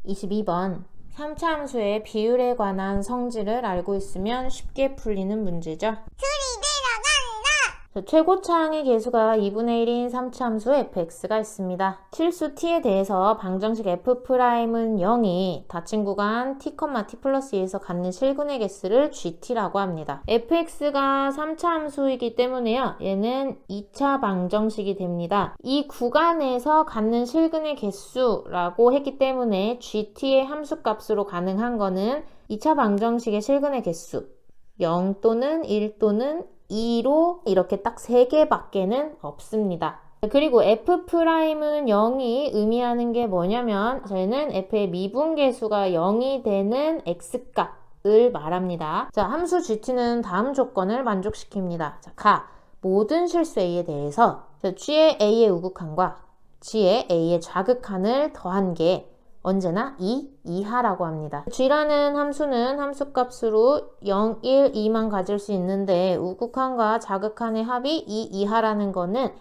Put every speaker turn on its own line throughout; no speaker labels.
22번 3차 함수의 비율에 관한 성질을 알고 있으면 쉽게 풀리는 문제죠. 최고차항의 계수가 2분의 1인 3차 함수 fx가 있습니다. 실수 t에 대해서 방정식 f'은 0이 닫힌 구간 t, t 플러스 2에서 갖는 실근의 개수를 gt라고 합니다. fx가 3차 함수이기 때문에요. 얘는 2차 방정식이 됩니다. 이 구간에서 갖는 실근의 개수라고 했기 때문에 gt의 함수값으로 가능한 거는 2차 방정식의 실근의 개수 0 또는 1 또는 2로 이렇게 딱 3개밖에는 없습니다. 그리고 f'은 0이 의미하는 게 뭐냐면 저희는 f의 미분계수가 0이 되는 x값을 말합니다. 자, 함수 gt는 다음 조건을 만족시킵니다. 자, 모든 실수 a에 대해서 g의 a의 우극한과 g의 a의 좌극한을 더한 게 언제나 2 이하라고 합니다. g라는 함수는 함수값으로 0, 1, 2만 가질 수 있는데 우극한과 좌극한의 합이 2 이하라는 거는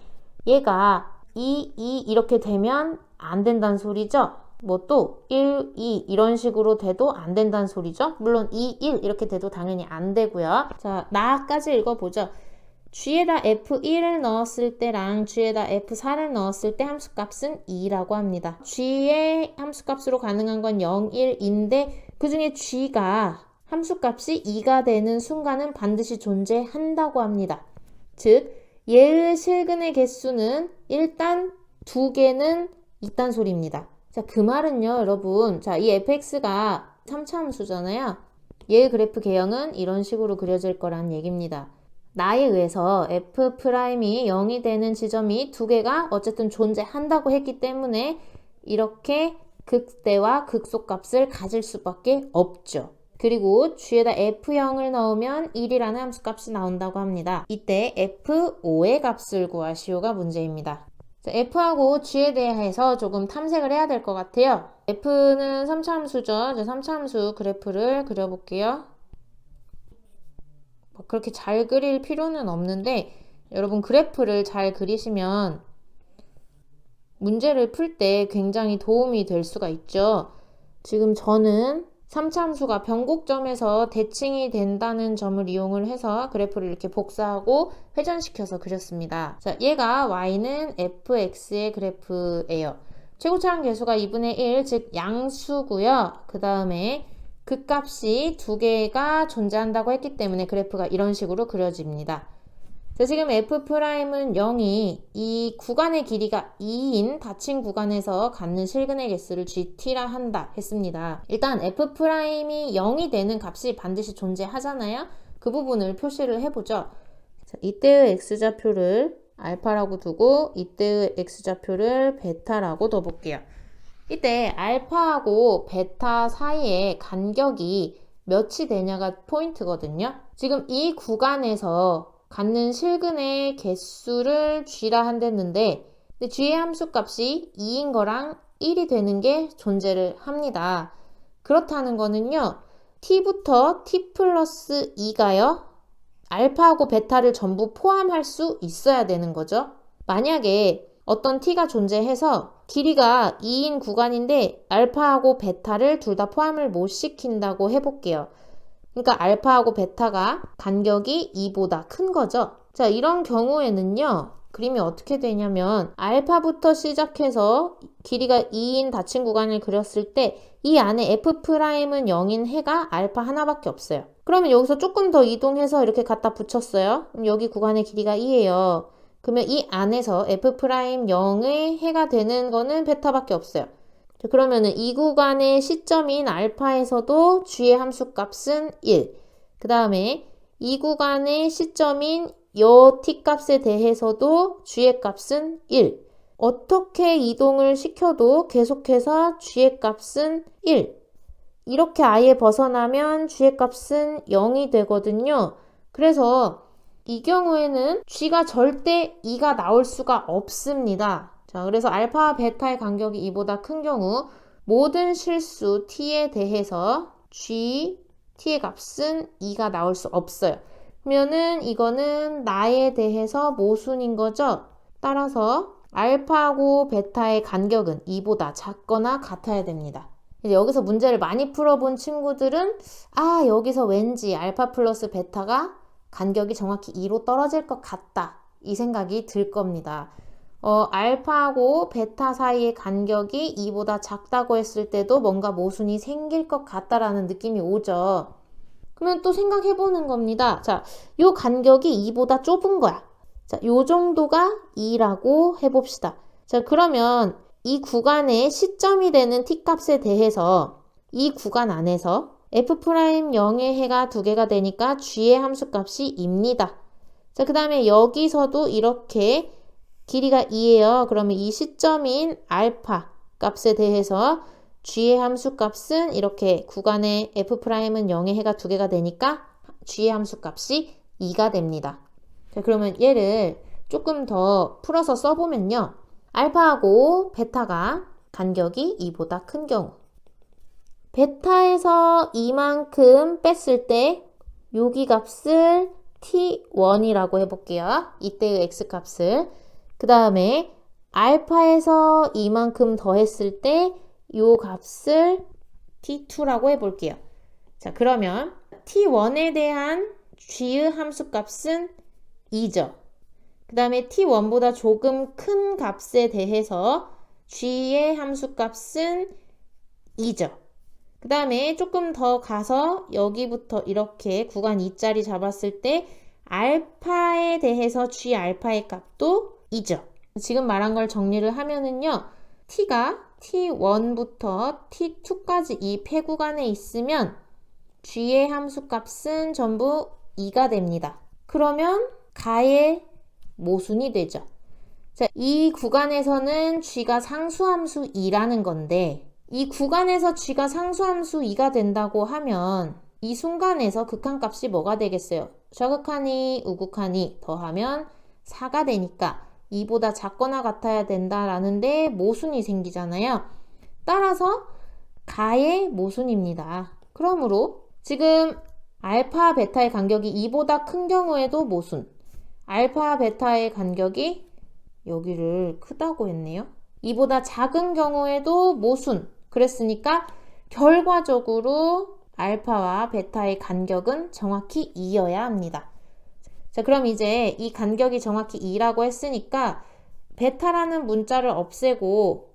얘가 2, 2 이렇게 되면 안 된다는 소리죠. 뭐 또 1, 2 이런 식으로 돼도 안 된다는 소리죠. 물론 2, 1 이렇게 돼도 당연히 안 되고요. 자, 나까지 읽어보죠. g에다 f1을 넣었을 때랑 g에다 f4를 넣었을 때 함수값은 2라고 합니다. g의 함수값으로 가능한 건 0, 1인데 그 중에 g가 함수값이 2가 되는 순간은 반드시 존재한다고 합니다. 즉 얘의 실근의 개수는 일단 2개는 있단 소리입니다. 자, 그 말은요, 여러분. 자, 이 fx가 3차 함수잖아요. 얘의 그래프 개형은 이런 식으로 그려질 거란 얘기입니다. 나에 의해서 f'이 0이 되는 지점이 2개가 어쨌든 존재한다고 했기 때문에 이렇게 극대와 극소값을 가질 수밖에 없죠. 그리고 g에다 f0을 넣으면 1이라는 함수값이 나온다고 합니다. 이때 f5의 값을 구하시오가 문제입니다. 자, f하고 g에 대해서 조금 탐색을 해야 될 것 같아요. f는 3차 함수죠. 3차 함수 그래프를 그려볼게요. 그렇게 잘 그릴 필요는 없는데 여러분 그래프를 잘 그리시면 문제를 풀 때 굉장히 도움이 될 수가 있죠. 지금 저는 3차 함수가 변곡점에서 대칭이 된다는 점을 이용을 해서 그래프를 이렇게 복사하고 회전시켜서 그렸습니다. 자, 얘가 y는 fx의 그래프예요. 최고차항 계수가 2분의 1, 즉 양수고요. 그 다음에 그 값이 2개가 존재한다고 했기 때문에 그래프가 이런 식으로 그려집니다. 자, 지금 f'은 0이 이 구간의 길이가 2인 닫힌 구간에서 갖는 실근의 개수를 gt라 한다 했습니다. 일단 f'이 0이 되는 값이 반드시 존재하잖아요. 그 부분을 표시를 해보죠. 자, 이때의 x좌표를 알파라고 두고 이때의 x좌표를 베타라고 둬볼게요. 이때 알파하고 베타 사이의 간격이 몇이 되냐가 포인트거든요. 지금 이 구간에서 갖는 실근의 개수를 g라 한댔는데 g의 함수값이 2인 거랑 1이 되는 게 존재를 합니다. 그렇다는 거는요. t부터 t 플러스 2가요. 알파하고 베타를 전부 포함할 수 있어야 되는 거죠. 만약에 어떤 t가 존재해서 길이가 2인 구간인데 알파하고 베타를 둘 다 포함을 못 시킨다고 해볼게요. 그러니까 알파하고 베타가 간격이 2보다 큰 거죠. 자, 이런 경우에는요. 그림이 어떻게 되냐면 알파부터 시작해서 길이가 2인 닫힌 구간을 그렸을 때 이 안에 f'은 0인 해가 알파 하나밖에 없어요. 그러면 여기서 조금 더 이동해서 이렇게 갖다 붙였어요. 그럼 여기 구간의 길이가 2예요. 그러면 이 안에서 f'0의 해가 되는 거는 베타밖에 없어요. 그러면은 이 구간의 시점인 알파에서도 g의 함수값은 1. 그 다음에 이 구간의 시점인 요 t값에 대해서도 g의 값은 1. 어떻게 이동을 시켜도 계속해서 g의 값은 1. 이렇게 아예 벗어나면 g의 값은 0이 되거든요. 그래서 이 경우에는 g가 절대 2가 나올 수가 없습니다. 자, 그래서 알파와 베타의 간격이 2보다 큰 경우 모든 실수 t에 대해서 t의 값은 2가 나올 수 없어요. 그러면은 이거는 나에 대해서 모순인 거죠. 따라서 알파하고 베타의 간격은 2보다 작거나 같아야 됩니다. 이제 여기서 문제를 많이 풀어본 친구들은 여기서 왠지 알파 플러스 베타가 간격이 정확히 2로 떨어질 것 같다. 이 생각이 들 겁니다. 알파하고 베타 사이의 간격이 2보다 작다고 했을 때도 뭔가 모순이 생길 것 같다라는 느낌이 오죠. 그러면 또 생각해보는 겁니다. 자, 요 간격이 2보다 좁은 거야. 자, 요 정도가 2라고 해봅시다. 자, 그러면 이 구간의 시점이 되는 t값에 대해서 이 구간 안에서 f'0의 해가 두 개가 되니까 g의 함수값이 2입니다. 자, 그 다음에 여기서도 이렇게 길이가 2예요. 그러면 이 시점인 알파 값에 대해서 g의 함수값은 이렇게 구간의 f'은 0의 해가 두 개가 되니까 g의 함수값이 2가 됩니다. 자, 그러면 얘를 조금 더 풀어서 써보면요. 알파하고 베타가 간격이 2보다 큰 경우, 베타에서 이만큼 뺐을 때 여기 값을 t1이라고 해볼게요. 이때의 x값을. 그 다음에 알파에서 이만큼 더했을 때 요 값을 t2라고 해볼게요. 자, 그러면 t1에 대한 g의 함수값은 2죠. 그 다음에 t1보다 조금 큰 값에 대해서 g의 함수값은 2죠. 그 다음에 조금 더 가서 여기부터 이렇게 구간 2짜리 잡았을 때 알파에 대해서 g 알파의 값도 2죠. 지금 말한 걸 정리를 하면은요. t가 t1부터 t2까지 이 폐구간에 있으면 g의 함수값은 전부 2가 됩니다. 그러면 가의 모순이 되죠. 자, 이 구간에서는 g가 상수함수 2라는 건데 이 구간에서 g가 상수함수 2가 된다고 하면 이 순간에서 극한값이 뭐가 되겠어요? 좌극하니 우극하니 더하면 4가 되니까 2보다 작거나 같아야 된다라는데 모순이 생기잖아요. 따라서 가의 모순입니다. 그러므로 지금 알파 베타의 간격이 2보다 큰 경우에도 모순, 알파 베타의 간격이 여기를 크다고 했네요. 2보다 작은 경우에도 모순. 그랬으니까 결과적으로 알파와 베타의 간격은 정확히 2여야 합니다. 자, 그럼 이제 이 간격이 정확히 2라고 했으니까 베타라는 문자를 없애고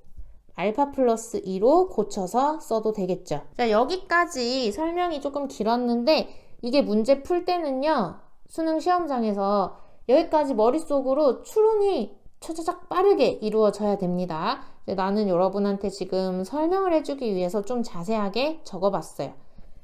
알파 플러스 2로 고쳐서 써도 되겠죠. 자, 여기까지 설명이 조금 길었는데 이게 문제 풀 때는요. 수능 시험장에서 여기까지 머릿속으로 추론이 차차작 빠르게 이루어져야 됩니다. 나는 여러분한테 지금 설명을 해주기 위해서 좀 자세하게 적어봤어요.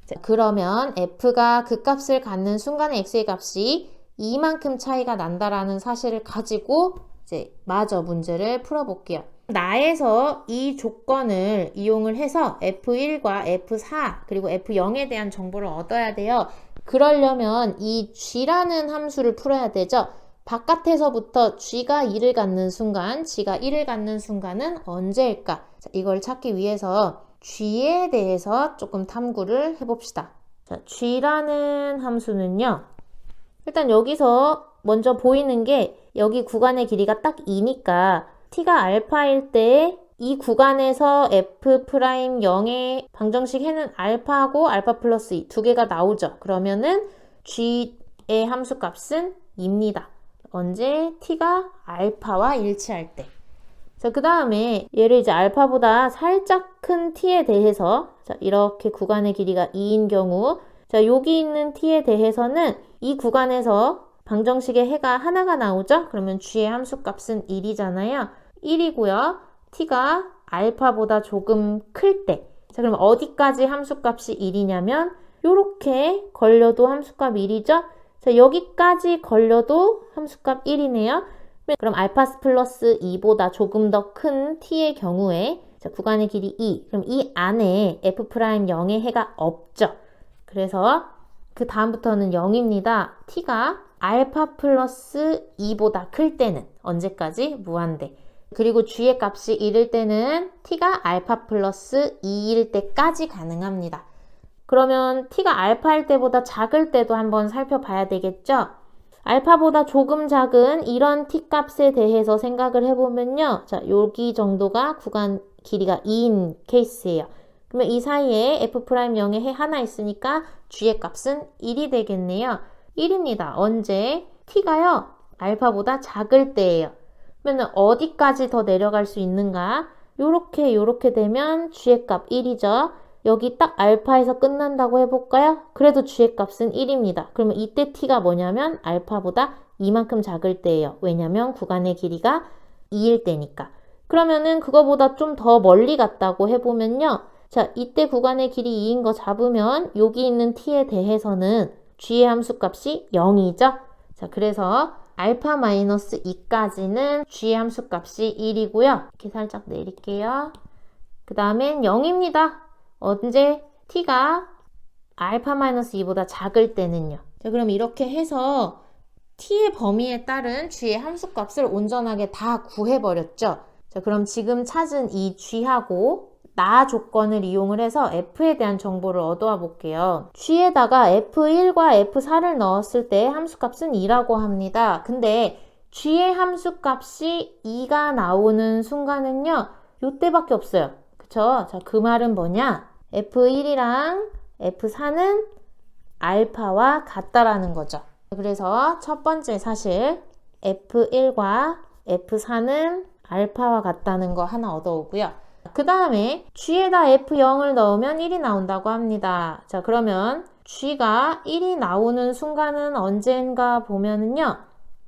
자, 그러면 f가 그 값을 갖는 순간의 x의 값이 이만큼 차이가 난다라는 사실을 가지고 이제 마저 문제를 풀어볼게요. 나에서 이 조건을 이용을 해서 f1과 f4 그리고 f0에 대한 정보를 얻어야 돼요. 그러려면 이 g라는 함수를 풀어야 되죠. 바깥에서부터 g가 2를 갖는 순간, g가 1을 갖는 순간은 언제일까? 자, 이걸 찾기 위해서 g에 대해서 조금 탐구를 해봅시다. 자, g라는 함수는요. 일단 여기서 먼저 보이는 게 여기 구간의 길이가 딱 2니까 t가 알파일 때 이 구간에서 f'0의 방정식 해는 알파하고 알파 플러스 2 두 개가 나오죠. 그러면은 g의 함수값은 2입니다. 언제? t가 알파와 일치할 때. 자, 그 다음에 얘를 이제 알파보다 살짝 큰 t에 대해서 자, 이렇게 구간의 길이가 2인 경우 자, 여기 있는 t에 대해서는 이 구간에서 방정식의 해가 하나가 나오죠? 그러면 g의 함수값은 1이잖아요. 1이고요. t가 알파보다 조금 클 때. 자, 그럼 어디까지 함수값이 1이냐면 요렇게 걸려도 함수값 1이죠? 자, 여기까지 걸려도 함수값 1이네요. 그럼 알파 플러스 2보다 조금 더 큰 t의 경우에 자, 구간의 길이 2. 그럼 이 안에 f'0의 해가 없죠. 그래서 그 다음부터는 0입니다. t가 알파 플러스 2보다 클 때는 언제까지? 무한대. 그리고 g의 값이 1일 때는 t가 알파 플러스 2일 때까지 가능합니다. 그러면 t가 알파일 때보다 작을 때도 한번 살펴봐야 되겠죠? 알파보다 조금 작은 이런 t값에 대해서 생각을 해보면요. 자, 여기 정도가 구간 길이가 2인 케이스예요. 그러면 이 사이에 F'0의 해 하나 있으니까 G의 값은 1이 되겠네요. 1입니다. 언제? T가요, 알파보다 작을 때예요. 그러면 어디까지 더 내려갈 수 있는가? 요렇게 되면 G의 값 1이죠. 여기 딱 알파에서 끝난다고 해볼까요? 그래도 G의 값은 1입니다. 그러면 이때 T가 뭐냐면 알파보다 이만큼 작을 때예요. 왜냐면 구간의 길이가 2일 때니까. 그러면은 그거보다 좀 더 멀리 갔다고 해보면요. 자, 이때 구간의 길이 2인 거 잡으면 여기 있는 t에 대해서는 g의 함수값이 0이죠. 자, 그래서 알파 마이너스 2까지는 g의 함수값이 1이고요. 이렇게 살짝 내릴게요. 그 다음엔 0입니다. 언제? t가 알파 마이너스 2보다 작을 때는요. 자, 그럼 이렇게 해서 t의 범위에 따른 g의 함수값을 온전하게 다 구해버렸죠. 자, 그럼 지금 찾은 이 g하고 나 조건을 이용을 해서 f에 대한 정보를 얻어와 볼게요. g에다가 f1과 f4를 넣었을 때 함수값은 2라고 합니다. 근데 g의 함수값이 2가 나오는 순간은요, 요때밖에 없어요. 그쵸? 자, 그 말은 뭐냐? f1이랑 f4는 알파와 같다라는 거죠. 그래서 첫 번째 사실 F1과 F4는 알파와 같다는 거 하나 얻어오고요. 그 다음에 G에다 F0을 넣으면 1이 나온다고 합니다. 자, 그러면 G가 1이 나오는 순간은 언젠가 보면은요,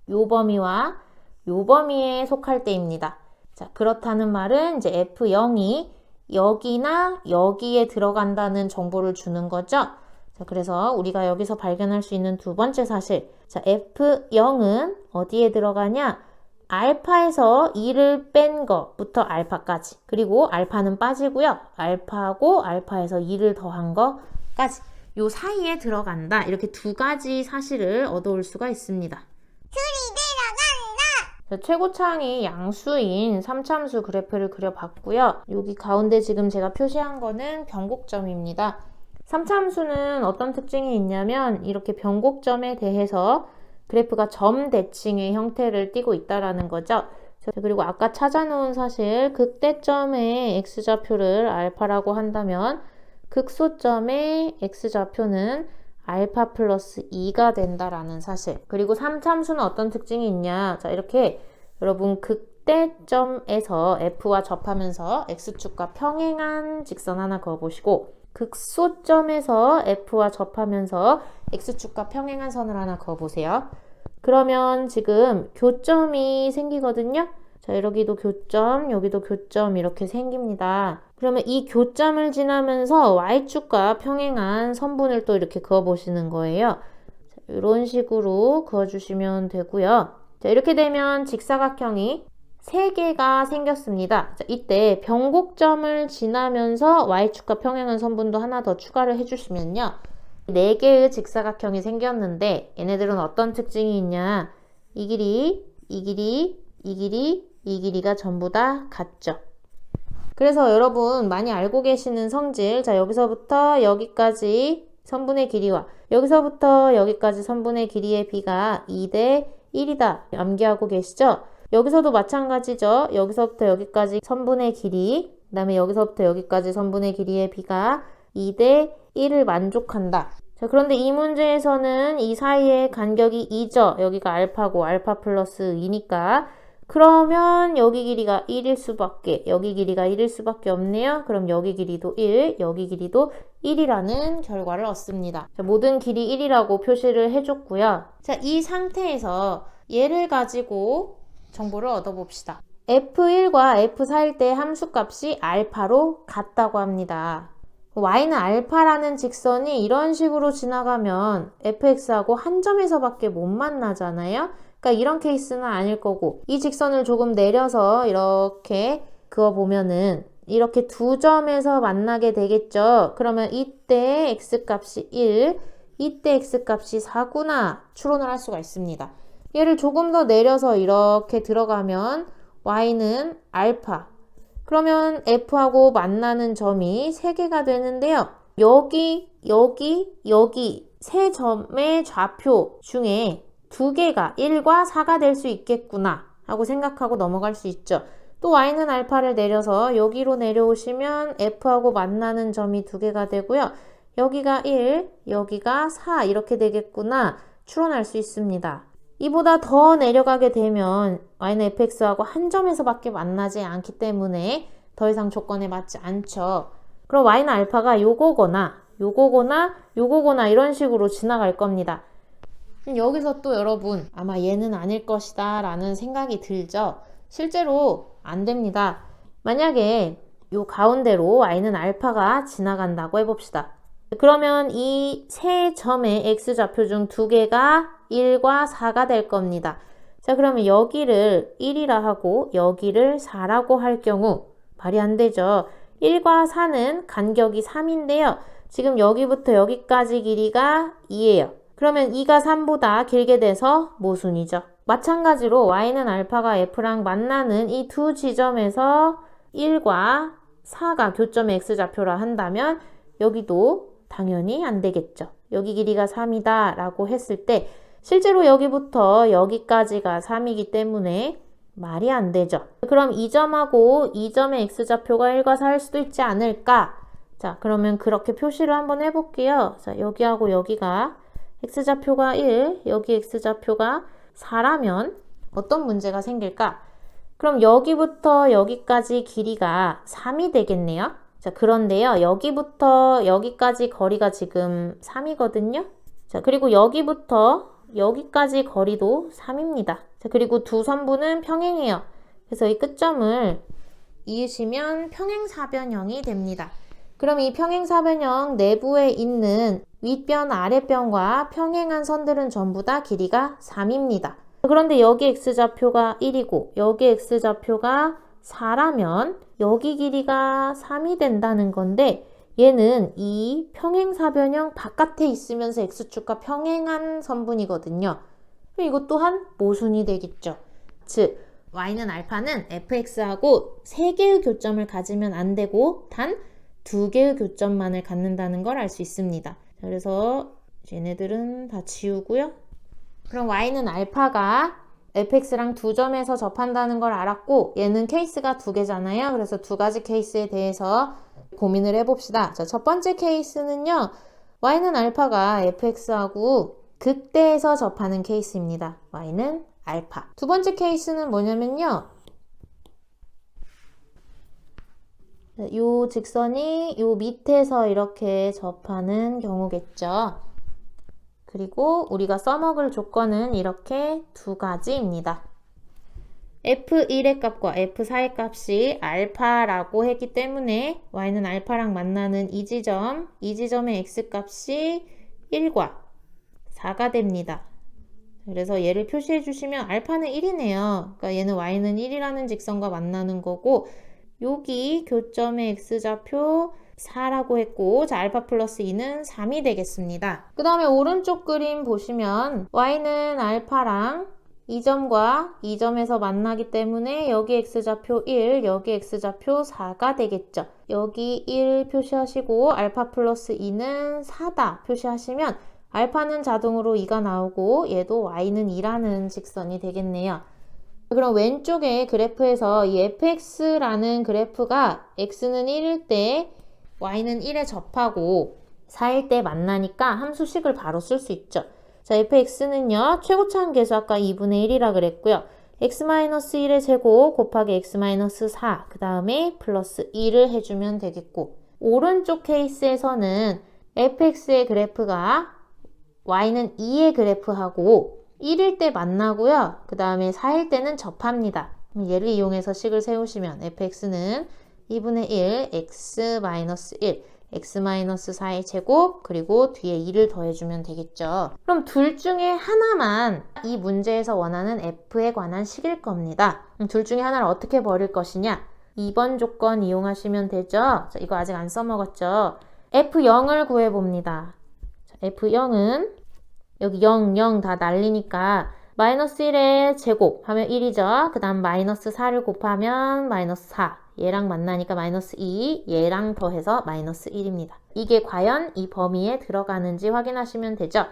요 범위와 요 범위에 속할 때입니다. 자, 그렇다는 말은 이제 F0이 여기나 여기에 들어간다는 정보를 주는 거죠. 자, 그래서 우리가 여기서 발견할 수 있는 두 번째 사실. 자, F0은 어디에 들어가냐? 알파에서 2를 뺀 것부터 알파까지. 그리고 알파는 빠지고요. 알파하고 알파에서 2를 더한 것까지. 요 사이에 들어간다. 이렇게 두 가지 사실을 얻어올 수가 있습니다.
둘이 들어간다.
자, 최고차항이 양수인 3참수 그래프를 그려봤고요. 여기 가운데 지금 제가 표시한 거는 변곡점입니다. 3참수는 어떤 특징이 있냐면 이렇게 변곡점에 대해서 그래프가 점 대칭의 형태를 띠고 있다라는 거죠. 그리고 아까 찾아놓은 사실 극대점의 x좌표를 알파라고 한다면 극소점의 x좌표는 알파 플러스 2가 된다라는 사실. 그리고 3참수는 어떤 특징이 있냐? 자, 이렇게 여러분 극대점에서 f와 접하면서 x축과 평행한 직선 하나 그어보시고 극소점에서 f와 접하면서 x축과 평행한 선을 하나 그어보세요. 그러면 지금 교점이 생기거든요. 자, 여기도 교점, 여기도 교점 이렇게 생깁니다. 그러면 이 교점을 지나면서 y축과 평행한 선분을 또 이렇게 그어보시는 거예요. 자, 이런 식으로 그어주시면 되고요. 자, 이렇게 되면 직사각형이 3개가 생겼습니다. 자, 이때 변곡점을 지나면서 y축과 평행한 선분도 하나 더 추가를 해주시면요. 4개의 직사각형이 생겼는데 얘네들은 어떤 특징이 있냐? 이 길이, 이 길이, 이 길이, 이 길이가 전부 다 같죠. 그래서 여러분 많이 알고 계시는 성질, 자, 여기서부터 여기까지 선분의 길이와 여기서부터 여기까지 선분의 길이의 비가 2대 1이다 암기하고 계시죠? 여기서도 마찬가지죠. 여기서부터 여기까지 선분의 길이, 그 다음에 여기서부터 여기까지 선분의 길이의 비가 2대 1을 만족한다. 자, 그런데 이 문제에서는 이 사이의 간격이 2죠. 여기가 알파고 알파 플러스 2니까. 그러면 여기 길이가 1일 수밖에, 여기 길이가 1일 수밖에 없네요. 그럼 여기 길이도 1, 여기 길이도 1이라는 결과를 얻습니다. 자, 모든 길이 1이라고 표시를 해줬고요. 자, 이 상태에서 얘를 가지고 정보를 얻어봅시다. F1과 F4일 때 함수값이 알파로 같다고 합니다. y는 알파라는 직선이 이런 식으로 지나가면 fx하고 한 점에서밖에 못 만나잖아요. 그러니까 이런 케이스는 아닐 거고 이 직선을 조금 내려서 이렇게 그어보면은 이렇게 두 점에서 만나게 되겠죠. 그러면 이때 x값이 1, 이때 x값이 4구나 추론을 할 수가 있습니다. 얘를 조금 더 내려서 이렇게 들어가면 y는 알파, 그러면 f하고 만나는 점이 3개가 되는데요. 여기 세 점의 좌표 중에 2개가 1과 4가 될 수 있겠구나 하고 생각하고 넘어갈 수 있죠. 또 y는 알파를 내려서 여기로 내려오시면 f하고 만나는 점이 두 개가 되고요. 여기가 1, 여기가 4 이렇게 되겠구나 추론할 수 있습니다. 이보다 더 내려가게 되면 y는 fx하고 한 점에서밖에 만나지 않기 때문에 더 이상 조건에 맞지 않죠. 그럼 y는 알파가 요거거나 이런 식으로 지나갈 겁니다. 여기서 또 여러분 아마 얘는 아닐 것이다 라는 생각이 들죠. 실제로 안 됩니다. 만약에 요 가운데로 y는 알파가 지나간다고 해봅시다. 그러면 이 세 점의 x좌표 중 두 개가 1과 4가 될 겁니다. 자, 그러면 여기를 1이라 하고 여기를 4라고 할 경우 말이 안 되죠. 1과 4는 간격이 3인데요. 지금 여기부터 여기까지 길이가 2예요. 그러면 2가 3보다 길게 돼서 모순이죠. 마찬가지로 y는 알파가 f랑 만나는 이 두 지점에서 1과 4가 교점의 x좌표라 한다면 여기도 당연히 안 되겠죠. 여기 길이가 3이다 라고 했을 때 실제로 여기부터 여기까지가 3이기 때문에 말이 안 되죠. 그럼 이 점하고 이 점의 x좌표가 1과 4일 수도 있지 않을까? 자, 그러면 그렇게 표시를 한번 해볼게요. 자, 여기하고 여기가 x좌표가 1, 여기 x좌표가 4라면 어떤 문제가 생길까? 그럼 여기부터 여기까지 길이가 3이 되겠네요. 자, 그런데요. 여기부터 여기까지 거리가 지금 3이거든요. 자, 그리고 여기부터 여기까지 거리도 3입니다. 자, 그리고 두 선부는 평행해요. 그래서 이 끝점을 이으시면 평행사변형이 됩니다. 그럼 이 평행사변형 내부에 있는 윗변, 아랫변과 평행한 선들은 전부 다 길이가 3입니다. 그런데 여기 x좌표가 1이고 여기 x좌표가 4라면 여기 길이가 3이 된다는 건데 얘는 이 평행사변형 바깥에 있으면서 x축과 평행한 선분이거든요. 그럼 이것 또한 모순이 되겠죠. 즉 y는 알파는 fx하고 3개의 교점을 가지면 안 되고 단 2개의 교점만을 갖는다는 걸 알 수 있습니다. 그래서 얘네들은 다 지우고요. 그럼 y는 알파가 fx랑 두 점에서 접한다는 걸 알았고 얘는 케이스가 두 개잖아요. 그래서 두 가지 케이스에 대해서 고민을 해봅시다. 자, 첫 번째 케이스는요. y는 알파가 fx하고 극대에서 접하는 케이스입니다. y는 알파. 두 번째 케이스는 뭐냐면요. 요 직선이 요 밑에서 이렇게 접하는 경우겠죠. 그리고 우리가 써먹을 조건은 이렇게 두 가지입니다. f1의 값과 f4의 값이 알파라고 했기 때문에 y는 알파랑 만나는 이 지점의 x값이 1과 4가 됩니다. 그래서 얘를 표시해 주시면 알파는 1이네요. 그러니까 얘는 y는 1이라는 직선과 만나는 거고 여기 교점의 x좌표 4라고 했고 자 알파 플러스 2는 3이 되겠습니다. 그 다음에 오른쪽 그림 보시면 y는 알파랑 이 점과 이 점에서 만나기 때문에 여기 x좌표 1, 여기 x좌표 4가 되겠죠. 여기 1 표시하시고 알파 플러스 2는 4다 표시하시면 알파는 자동으로 2가 나오고 얘도 y는 2라는 직선이 되겠네요. 그럼 왼쪽에 그래프에서 이 fx라는 그래프가 x는 1일 때 y는 1에 접하고 4일 때 만나니까 함수식을 바로 쓸 수 있죠. 자, fx는요. 최고차항 계수 아까 2분의 1이라 그랬고요. x-1의 제곱 곱하기 x-4 그 다음에 플러스 2를 해주면 되겠고 오른쪽 케이스에서는 fx의 그래프가 y는 2의 그래프하고 1일 때 만나고요. 그 다음에 4일 때는 접합니다. 얘를 이용해서 식을 세우시면 fx는 2분의 1, x-1, x-4의 제곱 그리고 뒤에 2를 더해주면 되겠죠. 그럼 둘 중에 하나만 이 문제에서 원하는 f에 관한 식일 겁니다. 둘 중에 하나를 어떻게 버릴 것이냐? 2번 조건 이용하시면 되죠. 자, 이거 아직 안 써먹었죠. f0을 구해봅니다. 자, f0은 여기 0, 0 다 날리니까 마이너스 1의 제곱 하면 1이죠. 그 다음 마이너스 4를 곱하면 마이너스 4 얘랑 만나니까 마이너스 2 얘랑 더해서 마이너스 1입니다. 이게 과연 이 범위에 들어가는지 확인하시면 되죠.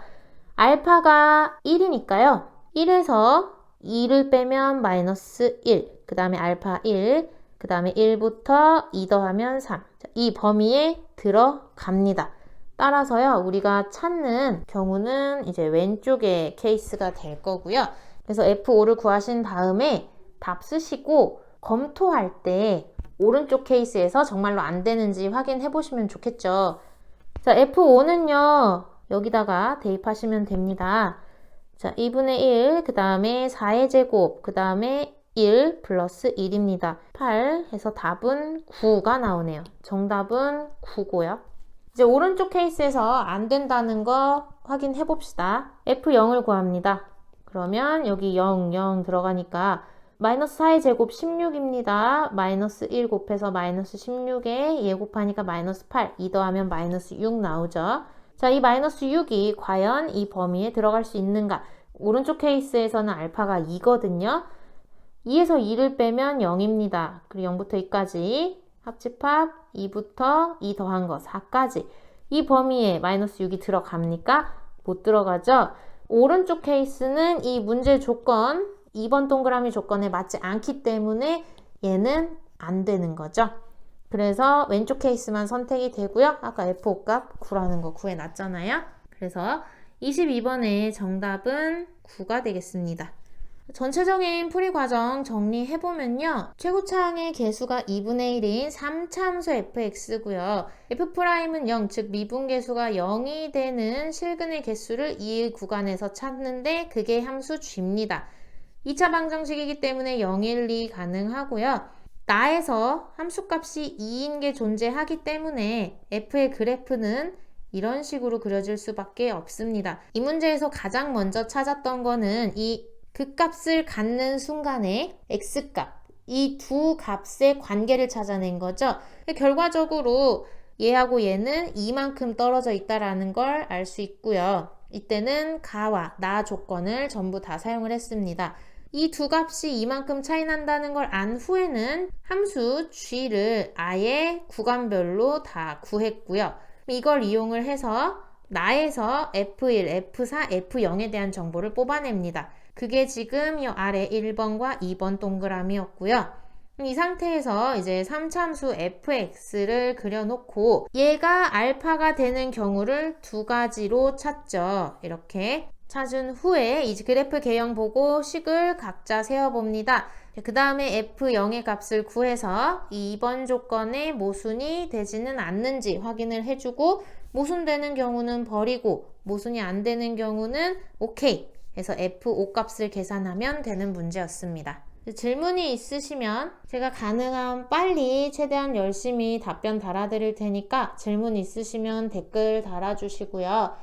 알파가 1이니까요. 1에서 2를 빼면 마이너스 1 그 다음에 알파 1, 그 다음에 1부터 2 더하면 3. 자, 이 범위에 들어갑니다. 따라서요, 우리가 찾는 경우는 이제 왼쪽의 케이스가 될 거고요. 그래서 F5를 구하신 다음에 답 쓰시고 검토할 때 오른쪽 케이스에서 정말로 안 되는지 확인해 보시면 좋겠죠. 자, F5는요, 여기다가 대입하시면 됩니다. 자, 2분의 1, 그 다음에 4의 제곱, 그 다음에 1 플러스 1입니다. 8 해서 답은 9가 나오네요. 정답은 9고요. 이제 오른쪽 케이스에서 안 된다는 거 확인해 봅시다. F0을 구합니다. 그러면 여기 0, 0 들어가니까 마이너스 4의 제곱 16입니다. 마이너스 1 곱해서 마이너스 16에 얘 곱하니까 마이너스 8, 2 더하면 마이너스 6 나오죠. 자, 이 마이너스 6이 과연 이 범위에 들어갈 수 있는가? 오른쪽 케이스에서는 알파가 2거든요. 2에서 2를 빼면 0입니다. 그리고 0부터 2까지 합집합 2부터 2 더한 거 4까지. 이 범위에 마이너스 6이 들어갑니까? 못 들어가죠? 오른쪽 케이스는 이 문제 조건, 2번 동그라미 조건에 맞지 않기 때문에 얘는 안 되는 거죠. 그래서 왼쪽 케이스만 선택이 되고요. 아까 F5 값 9라는 거 구해놨잖아요. 그래서 22번의 정답은 9가 되겠습니다. 전체적인 풀이 과정 정리해보면요. 최고차항의 개수가 2분의 1인 3참수 fx고요. f'은 0, 즉 미분계수가 0이 되는 실근의 개수를 이 구간에서 찾는데 그게 함수 g입니다. 2차 방정식이기 때문에 0, 1, 2 가능하고요. 나에서 함수값이 2인 게 존재하기 때문에 f의 그래프는 이런 식으로 그려질 수밖에 없습니다. 이 문제에서 가장 먼저 찾았던 거는 이 극값을 갖는 순간에 x값, 이 두 값의 관계를 찾아낸 거죠. 결과적으로 얘하고 얘는 이만큼 떨어져 있다라는 걸 알 수 있고요. 이때는 가와 나 조건을 전부 다 사용을 했습니다. 이 두 값이 이만큼 차이 난다는 걸 안 후에는 함수 g를 아예 구간별로 다 구했고요. 이걸 이용을 해서 나에서 F1, F4, F0에 대한 정보를 뽑아냅니다. 그게 지금 이 아래 1번과 2번 동그라미였고요. 이 상태에서 이제 3참수 fx를 그려놓고 얘가 알파가 되는 경우를 두 가지로 찾죠. 이렇게 찾은 후에 이 그래프 개형 보고 식을 각자 세어봅니다. 그 다음에 f0의 값을 구해서 2번 조건에 모순이 되지는 않는지 확인을 해주고 모순되는 경우는 버리고 모순이 안 되는 경우는 오케이 해서 f5 값을 계산하면 되는 문제였습니다. 질문이 있으시면 제가 가능한 빨리 최대한 열심히 답변 달아드릴 테니까 질문 있으시면 댓글 달아주시고요.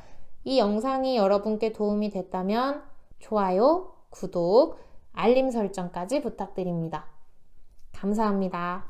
이 영상이 여러분께 도움이 됐다면 좋아요, 구독, 알림 설정까지 부탁드립니다. 감사합니다.